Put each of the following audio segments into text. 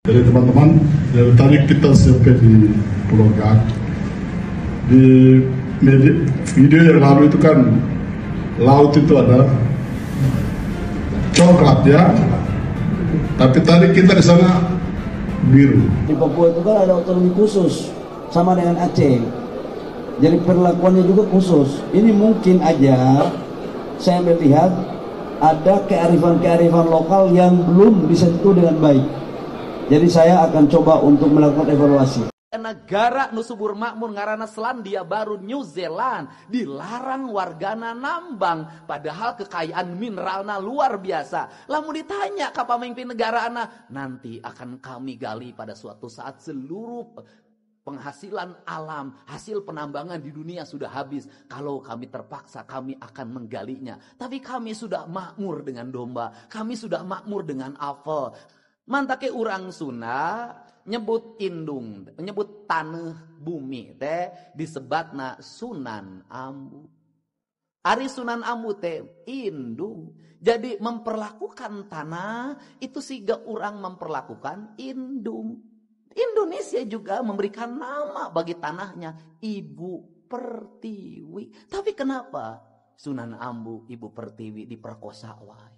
Jadi teman-teman, dari tadi kita sampai di Pulau Gak. Di video yang lalu itu kan laut itu ada coklat ya, tapi tadi kita di sana biru. Di Papua itu kan ada otonomi khusus sama dengan Aceh, jadi perlakuannya juga khusus. Ini mungkin aja saya melihat ada kearifan-kearifan lokal yang belum disentuh dengan baik. Jadi saya akan coba untuk melakukan evaluasi. Negara nu subur makmur ngaranna Selandia Baru, New Zealand, dilarang wargana nambang, padahal kekayaan mineralna luar biasa. Lamun ditanya ka pamimpin negarana, nanti akan kami gali pada suatu saat seluruh penghasilan alam, hasil penambangan di dunia sudah habis. Kalau kami terpaksa, kami akan menggalinya. Tapi kami sudah makmur dengan domba, kami sudah makmur dengan apel. Mantake urang Sunda nyebut indung, menyebut tanah bumi teh disebatna Sunan Ambu. Ari Sunan Ambu teh indung. Jadi memperlakukan tanah itu siga urang memperlakukan indung. Indonesia juga memberikan nama bagi tanahnya Ibu Pertiwi. Tapi kenapa Sunan Ambu Ibu Pertiwi diperkosa wae?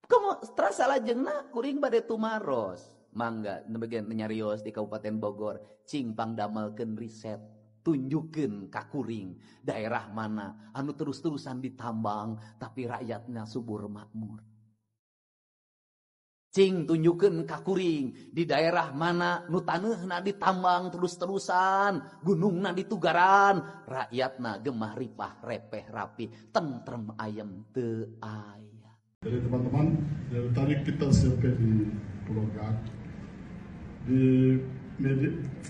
Kamu terasa lajengna kuring bade tumaros. Mangga bagian nyarios di Kabupaten Bogor, cing pangdamelkeun riset, tunjukkeun ka kuring daerah mana anu terus-terusan ditambang tapi rakyatnya subur makmur. Cing tunjukkeun ka kuring di daerah mana nu taneuna ditambang terus-terusan, gunungna ditugaran, rakyatna gemah ripah repeh rapi, tentrem ayem teu aya. Jadi teman-teman, dari tadi kita sampai di Pulau Gak. Di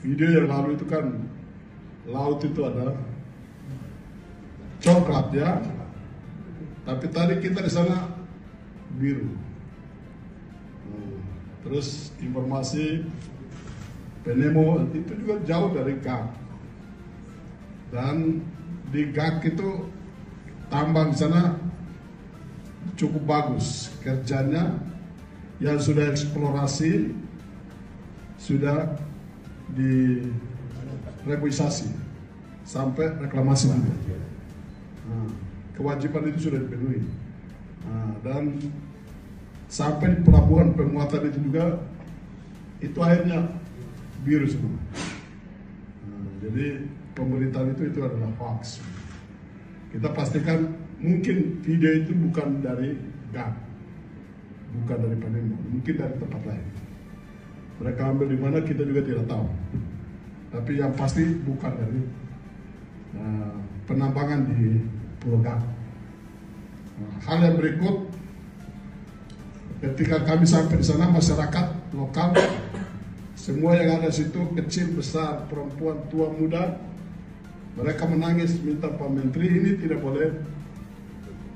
video yang lalu itu kan laut itu ada coklat ya, tapi tadi kita di sana biru. Terus informasi Penemo itu juga jauh dari Gak. Dan di Gak itu tambang di sana cukup bagus kerjanya, yang sudah eksplorasi, sudah direkuisasi sampai reklamasi juga. Nah, kewajiban itu sudah dipenuhi. Nah, dan sampai di pelabuhan penguatan itu juga, itu airnya biru semua. Nah, jadi pemberitaan itu adalah hoax. Kita pastikan mungkin video itu bukan dari Gak, bukan dari Penemo, mungkin dari tempat lain. Mereka ambil di mana kita juga tidak tahu. Tapi yang pasti bukan dari penambangan di Pulau Gak. Hal yang berikut, ketika kami sampai di sana, masyarakat lokal semua yang ada di situ, kecil, besar, perempuan, tua, muda, mereka menangis minta Pak Menteri ini tidak boleh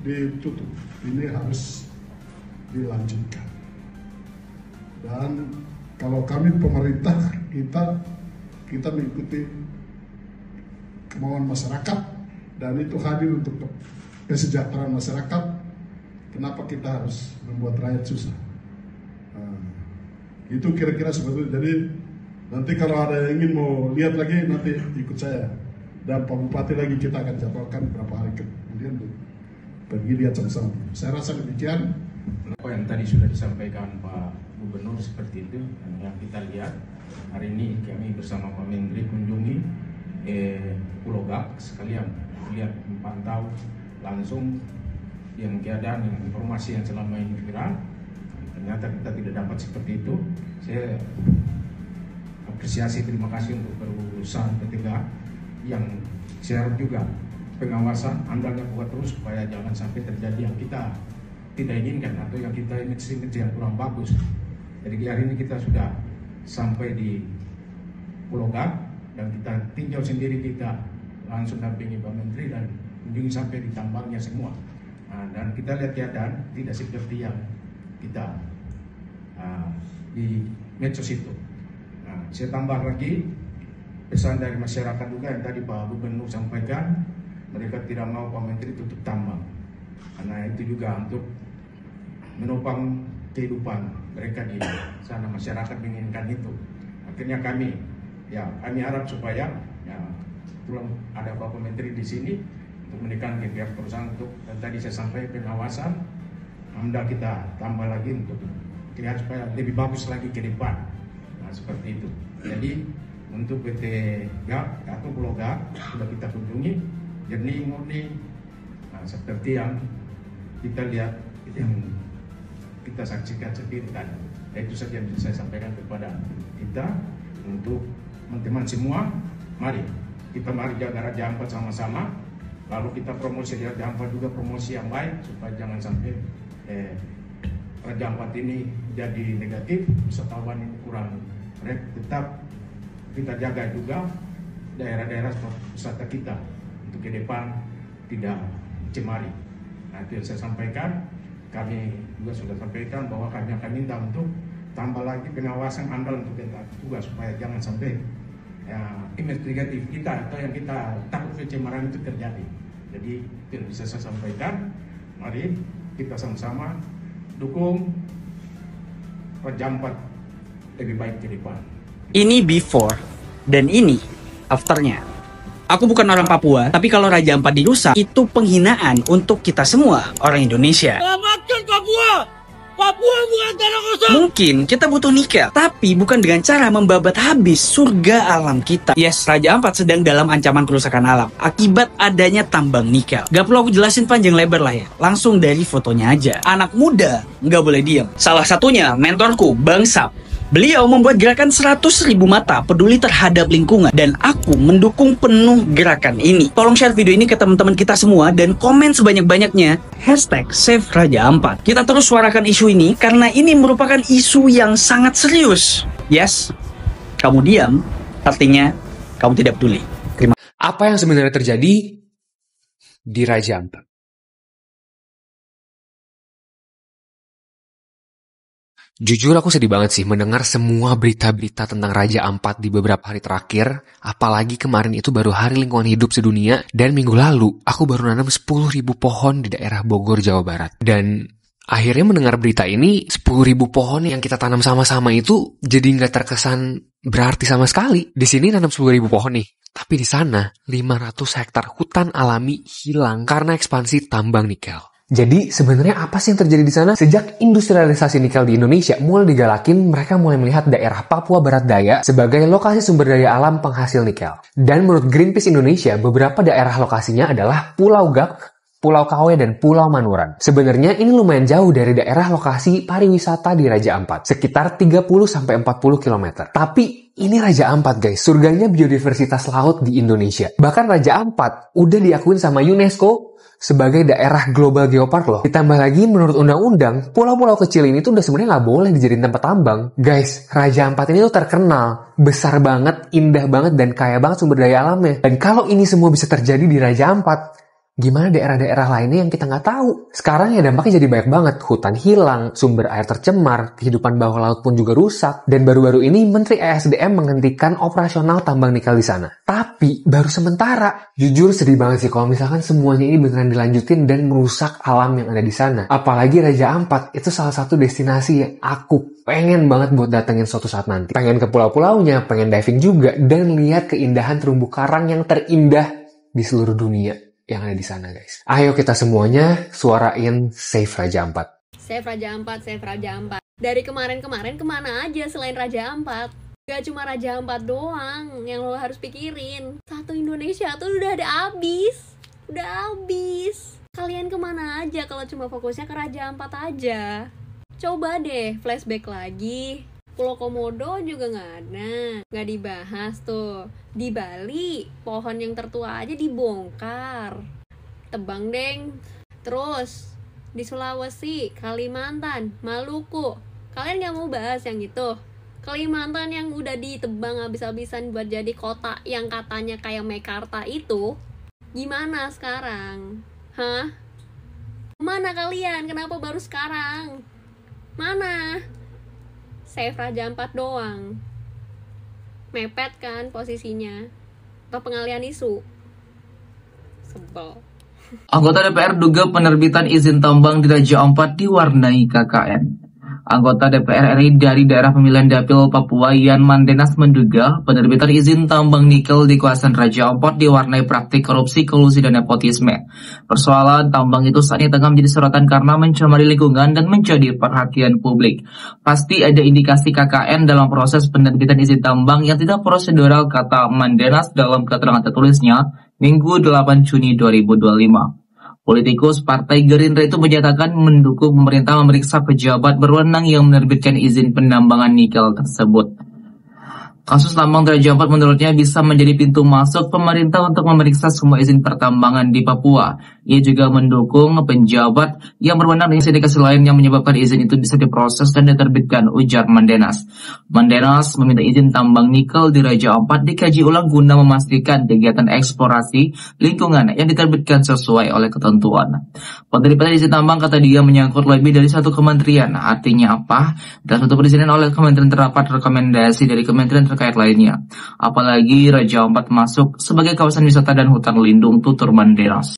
ditutup, ini harus dilanjutkan. Dan kalau kami pemerintah, kita mengikuti kemauan masyarakat, dan itu hadir untuk kesejahteraan masyarakat. Kenapa kita harus membuat rakyat susah? Itu kira-kira seperti itu. Jadi nanti kalau ada yang ingin mau lihat lagi, nanti ikut saya dan Pak Bupati lagi, kita akan jadwalkan beberapa hari kemudian pergi lihat sama-sama. Saya rasa demikian. Apa yang tadi sudah disampaikan Pak Gubernur seperti itu, dan yang kita lihat hari ini kami bersama Pak Menteri kunjungi Pulau Gak sekalian lihat, memantau langsung yang keadaan, yang informasi yang selama ini viral. Ternyata kita tidak dapat seperti itu. Saya apresiasi, terima kasih untuk berusaha ketiga yang share juga pengawasan, andalnya kuat terus supaya jangan sampai terjadi yang kita tidak inginkan atau yang kita image yang kurang bagus. Jadi hari ini kita sudah sampai di Pulau Gak dan kita tinjau sendiri, kita langsung dampingi Pak Menteri dan kunjungi sampai di tambangnya semua. Nah, dan kita lihat keadaan tidak seperti yang kita di medsos itu. Nah, saya tambah lagi pesan dari masyarakat juga yang tadi Pak Gubernur sampaikan, mereka tidak mau Pak Menteri tutup tambang karena itu juga untuk menopang kehidupan mereka di sana, masyarakat menginginkan itu. Akhirnya kami harap supaya belum ada Bapak Menteri di sini untuk menekan ke pihak perusahaan untuk, dan tadi saya sampaikan pengawasan, AMDA kita tambah lagi untuk lihat supaya lebih bagus lagi ke depan. Nah, seperti itu. Jadi untuk PT GAP atau Pulau GAP sudah kita kunjungi, jernih murni, seperti yang kita lihat, yang kita saksikan sendiri kan. Itu saja yang bisa saya sampaikan kepada kita untuk teman-teman semua. Mari kita jaga Raja Ampat sama-sama. Lalu kita promosi Raja Ampat juga, promosi yang baik supaya jangan sampai Raja Ampat ini jadi negatif, wisatawan ini kurang. Tetap kita jaga juga daerah-daerah wisata kita untuk ke depan tidak cemari. Nah, itu yang saya sampaikan. Kami juga sudah sampaikan bahwa kami akan minta untuk tambah lagi pengawasan andal untuk kita juga supaya jangan sampai image negatif kita atau yang kita takut pencemaran itu terjadi. Jadi itu yang bisa saya sampaikan. Mari kita sama-sama dukung Raja Ampat lebih baik ke depan. Ini before dan ini afternya. Aku bukan orang Papua, tapi kalau Raja Ampat dirusak, itu penghinaan untuk kita semua, orang Indonesia. Selamatkan Papua! Papua bukan tanah kosong! Mungkin kita butuh nikel, tapi bukan dengan cara membabat habis surga alam kita. Yes, Raja Ampat sedang dalam ancaman kerusakan alam, akibat adanya tambang nikel. Gak perlu aku jelasin panjang lebar lah ya, langsung dari fotonya aja. Anak muda nggak boleh diem. Salah satunya mentorku, Bang Sap. Beliau membuat gerakan 100.000 mata peduli terhadap lingkungan, dan aku mendukung penuh gerakan ini. Tolong share video ini ke teman-teman kita semua dan komen sebanyak-banyaknya #SaveRajaAmpat. Kita terus suarakan isu ini karena ini merupakan isu yang sangat serius. Yes, kamu diam, artinya kamu tidak peduli. Apa yang sebenarnya terjadi di Raja Ampat? Jujur aku sedih banget sih mendengar semua berita-berita tentang Raja Ampat di beberapa hari terakhir. Apalagi kemarin itu baru Hari Lingkungan Hidup Sedunia, dan minggu lalu aku baru nanam 10.000 pohon di daerah Bogor, Jawa Barat. Dan akhirnya mendengar berita ini, 10.000 pohon yang kita tanam sama-sama itu jadi nggak terkesan berarti sama sekali. Di sini nanam 10.000 pohon nih, tapi di sana 500 hektar hutan alami hilang karena ekspansi tambang nikel. Jadi sebenarnya apa sih yang terjadi di sana? Sejak industrialisasi nikel di Indonesia mulai digalakin, mereka mulai melihat daerah Papua Barat Daya sebagai lokasi sumber daya alam penghasil nikel. Dan menurut Greenpeace Indonesia, beberapa daerah lokasinya adalah Pulau Gap, Pulau Kawe, dan Pulau Manuran. Sebenarnya ini lumayan jauh dari daerah lokasi pariwisata di Raja Ampat, sekitar 30-40 km. Tapi ini Raja Ampat guys, surganya biodiversitas laut di Indonesia. Bahkan Raja Ampat udah diakuin sama UNESCO sebagai daerah global geopark loh. Ditambah lagi menurut undang-undang, pulau-pulau kecil ini tuh udah sebenarnya nggak boleh dijadiin tempat tambang. Guys, Raja Ampat ini tuh terkenal, besar banget, indah banget, dan kaya banget sumber daya alamnya. Dan kalau ini semua bisa terjadi di Raja Ampat, gimana daerah-daerah lainnya yang kita nggak tahu? Sekarang ya dampaknya jadi banyak banget. Hutan hilang, sumber air tercemar, kehidupan bawah laut pun juga rusak. Dan baru-baru ini Menteri ESDM menghentikan operasional tambang nikel di sana. Tapi baru sementara. Jujur sedih banget sih kalau misalkan semuanya ini beneran dilanjutin dan merusak alam yang ada di sana. Apalagi Raja Ampat itu salah satu destinasi yang aku pengen banget buat datengin suatu saat nanti. Pengen ke pulau-pulaunya, pengen diving juga, dan lihat keindahan terumbu karang yang terindah di seluruh dunia yang ada di sana guys. Ayo kita semuanya suarain Save Raja Ampat. Save Raja Ampat, Save Raja Ampat. Dari kemarin-kemarin kemana aja selain Raja Ampat? Gak cuma Raja Ampat doang yang lo harus pikirin. Satu Indonesia tuh udah ada habis. Udah habis. Kalian kemana aja kalau cuma fokusnya ke Raja Ampat aja? Coba deh flashback lagi. Pulau Komodo juga nggak ada, nggak dibahas tuh. Di Bali, pohon yang tertua aja dibongkar. Tebang deng. Terus, di Sulawesi, Kalimantan, Maluku. Kalian nggak mau bahas yang itu? Kalimantan yang udah ditebang habis-habisan buat jadi kota yang katanya kayak Mekarta itu, gimana sekarang? Hah? Mana kalian? Kenapa baru sekarang? Mana? Save Raja Ampat doang. Mepet kan posisinya. Atau pengalihan isu. Sebel. Anggota DPR duga penerbitan izin tambang di Raja Ampat diwarnai KKN. Anggota DPR RI dari daerah pemilihan Dapil Papua Yan Mandenas menduga penerbitan izin tambang nikel di kawasan Raja Ampat diwarnai praktik korupsi, kolusi, dan nepotisme. Persoalan tambang itu saat ini tengah menjadi sorotan karena mencemari lingkungan dan menjadi perhatian publik. Pasti ada indikasi KKN dalam proses penerbitan izin tambang yang tidak prosedural, kata Mandenas dalam keterangan tertulisnya Minggu 8 Juni 2025. Politikus Partai Gerindra itu menyatakan mendukung pemerintah memeriksa pejabat berwenang yang menerbitkan izin penambangan nikel tersebut. Kasus tambang di Raja Ampat menurutnya bisa menjadi pintu masuk pemerintah untuk memeriksa semua izin pertambangan di Papua. Ia juga mendukung penjabat yang berwenang dengan indikasi lain yang menyebabkan izin itu bisa diproses dan diterbitkan, ujar Mandenas. Mandenas meminta izin tambang nikel di Raja Ampat dikaji ulang guna memastikan kegiatan eksplorasi lingkungan yang diterbitkan sesuai oleh ketentuan. Penerbitan izin tambang, kata dia, menyangkut lebih dari satu kementerian. Artinya apa? Dan satu perizinan oleh kementerian terdapat rekomendasi dari kementerian terkait lainnya. Apalagi Raja Ampat masuk sebagai kawasan wisata dan hutan lindung, tutur Mandenas.